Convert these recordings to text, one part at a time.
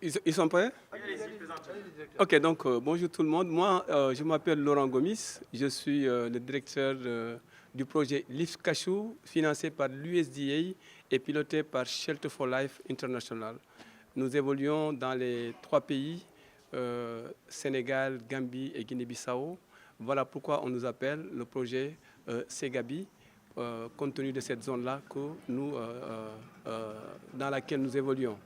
Ils sont prêts? Ok, donc bonjour tout le monde. Moi, je m'appelle Laurent Gomis. Je suis le directeur du projet Lift Cachou, financé par l'USDA et piloté par Shelter for Life International. Nous évoluons dans les 3 pays, Sénégal, Gambie et Guinée-Bissau. Voilà pourquoi on nous appelle le projet Segabi, compte tenu de cette zone-là dans laquelle nous évoluons.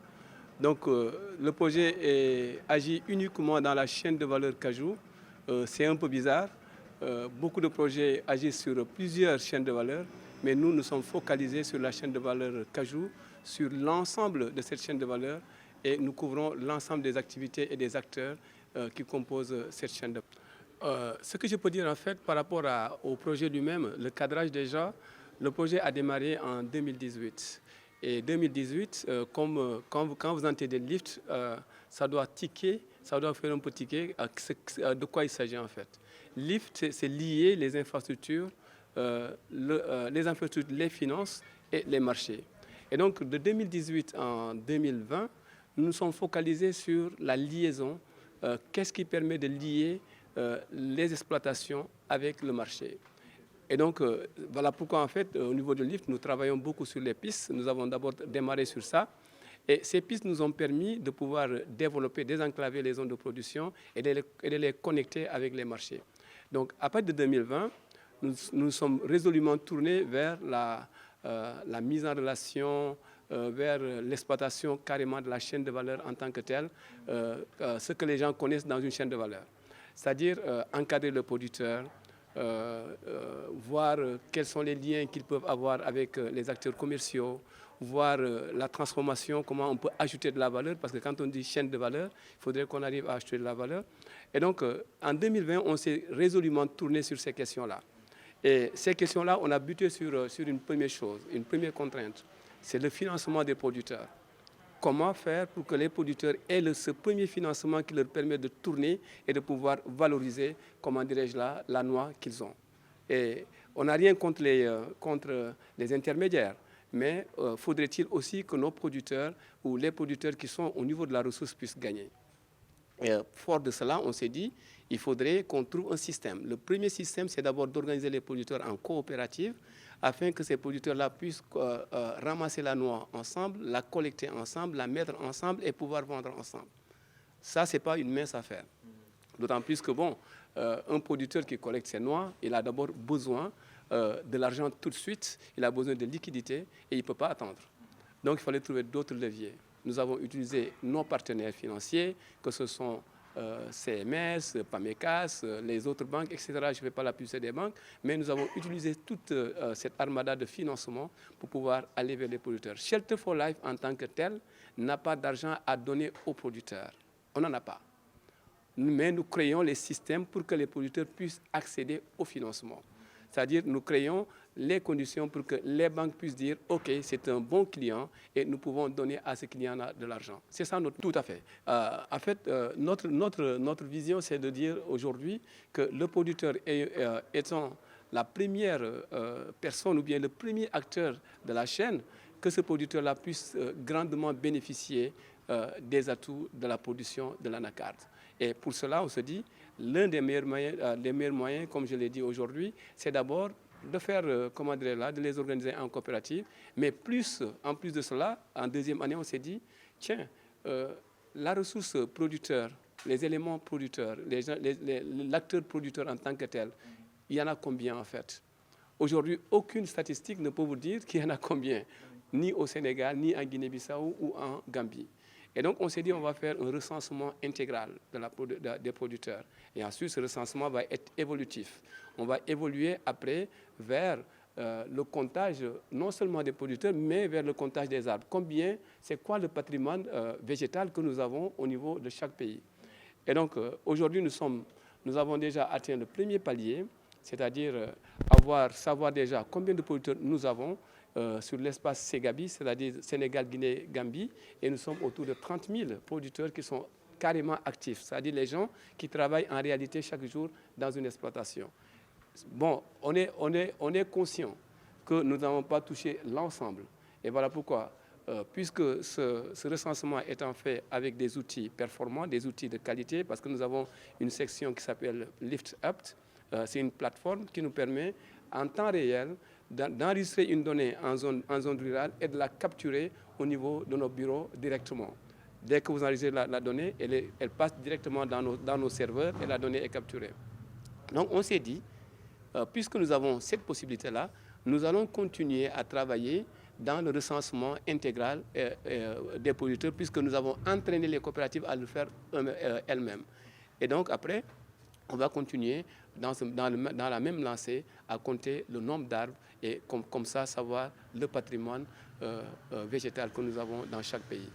Donc, le projet agit uniquement dans la chaîne de valeur cajou. C'est un peu bizarre. Beaucoup de projets agissent sur plusieurs chaînes de valeur, mais nous sommes focalisés sur la chaîne de valeur cajou, sur l'ensemble de cette chaîne de valeur, et nous couvrons l'ensemble des activités et des acteurs qui composent cette chaîne de valeur. Ce que je peux dire en fait par rapport au projet lui-même, le cadrage déjà, le projet a démarré en 2018. Et 2018, quand vous entrez des lifts, ça doit ticker, ça doit faire un peu ticker de quoi il s'agit en fait. Lift, c'est lier les infrastructures, les finances et les marchés. Et donc de 2018 en 2020, nous nous sommes focalisés sur la liaison. Qu'est-ce qui permet de lier les exploitations avec le marché? Et donc, voilà pourquoi, en fait, au niveau de Lift, nous travaillons beaucoup sur les pistes. Nous avons d'abord démarré sur ça. Et ces pistes nous ont permis de pouvoir développer, désenclaver les zones de production et de les connecter avec les marchés. Donc, à partir de 2020, nous sommes résolument tournés vers la mise en relation, vers l'exploitation carrément de la chaîne de valeur en tant que telle, ce que les gens connaissent dans une chaîne de valeur. C'est-à-dire encadrer le producteur, voir quels sont les liens qu'ils peuvent avoir avec les acteurs commerciaux, voir la transformation, comment on peut ajouter de la valeur, parce que quand on dit chaîne de valeur, il faudrait qu'on arrive à ajouter de la valeur. Et donc, en 2020, on s'est résolument tourné sur ces questions-là. Et ces questions-là, on a buté sur une première chose, une première contrainte, c'est le financement des producteurs. Comment faire pour que les producteurs aient ce premier financement qui leur permet de tourner et de pouvoir valoriser, comment dirais-je là, la noix qu'ils ont. Et on n'a rien contre les intermédiaires, mais faudrait-il aussi que nos producteurs ou les producteurs qui sont au niveau de la ressource puissent gagner. Et fort de cela, on s'est dit il faudrait qu'on trouve un système. Le premier système, c'est d'abord d'organiser les producteurs en coopérative, afin que ces producteurs-là puissent ramasser la noix ensemble, la collecter ensemble, la mettre ensemble et pouvoir vendre ensemble. Ça, ce n'est pas une mince affaire. D'autant plus que, bon, un producteur qui collecte ses noix, il a d'abord besoin de l'argent tout de suite, il a besoin de liquidité et il ne peut pas attendre. Donc, il fallait trouver d'autres leviers. Nous avons utilisé nos partenaires financiers, que ce sont CMS, PAMECAS, les autres banques, etc. Je ne fais pas la publicité des banques, mais nous avons utilisé toute cette armada de financement pour pouvoir aller vers les producteurs. Shelter for Life, en tant que tel, n'a pas d'argent à donner aux producteurs. On n'en a pas. Mais nous créons les systèmes pour que les producteurs puissent accéder au financement. C'est-à-dire nous créons les conditions pour que les banques puissent dire « Ok, c'est un bon client et nous pouvons donner à ce client-là de l'argent ». C'est ça tout à fait. En fait, notre vision, c'est de dire aujourd'hui que le producteur étant la première personne ou bien le premier acteur de la chaîne, que ce producteur-là puisse grandement bénéficier des atouts de la production de l'anacarde. Et pour cela, on se dit, l'un des meilleurs moyens, comme je l'ai dit aujourd'hui, c'est d'abord de faire, de les organiser en coopérative. Mais en plus de cela, en deuxième année, on s'est dit, tiens, la ressource producteur, les éléments producteurs, l'acteur producteur en tant que tel, il y en a combien en fait? Aujourd'hui, aucune statistique ne peut vous dire qu'il y en a combien, ni au Sénégal, ni en Guinée-Bissau ou en Gambie. Et donc, on s'est dit on va faire un recensement intégral des producteurs. Et ensuite, ce recensement va être évolutif. On va évoluer après vers le comptage, non seulement des producteurs, mais vers le comptage des arbres. C'est quoi le patrimoine végétal que nous avons au niveau de chaque pays? Et donc, aujourd'hui, nous avons déjà atteint le premier palier, c'est-à-dire savoir déjà combien de producteurs nous avons, sur l'espace Segabi, c'est-à-dire Sénégal, Guinée, Gambie, et nous sommes autour de 30 000 producteurs qui sont carrément actifs, c'est-à-dire les gens qui travaillent en réalité chaque jour dans une exploitation. Bon, on est conscient que nous n'avons pas touché l'ensemble. Et voilà pourquoi puisque ce recensement étant fait avec des outils performants, des outils de qualité, parce que nous avons une section qui s'appelle Lift Up. C'est une plateforme qui nous permet en temps réel d'enregistrer une donnée en zone rurale et de la capturer au niveau de nos bureaux directement. Dès que vous enregistrez la donnée, elle passe directement dans nos serveurs et la donnée est capturée. Donc on s'est dit, puisque nous avons cette possibilité-là, nous allons continuer à travailler dans le recensement intégral des producteurs, puisque nous avons entraîné les coopératives à le faire elles-mêmes. Et donc après, on va continuer dans la même lancée à compter le nombre d'arbres et comme ça savoir le patrimoine végétal que nous avons dans chaque pays.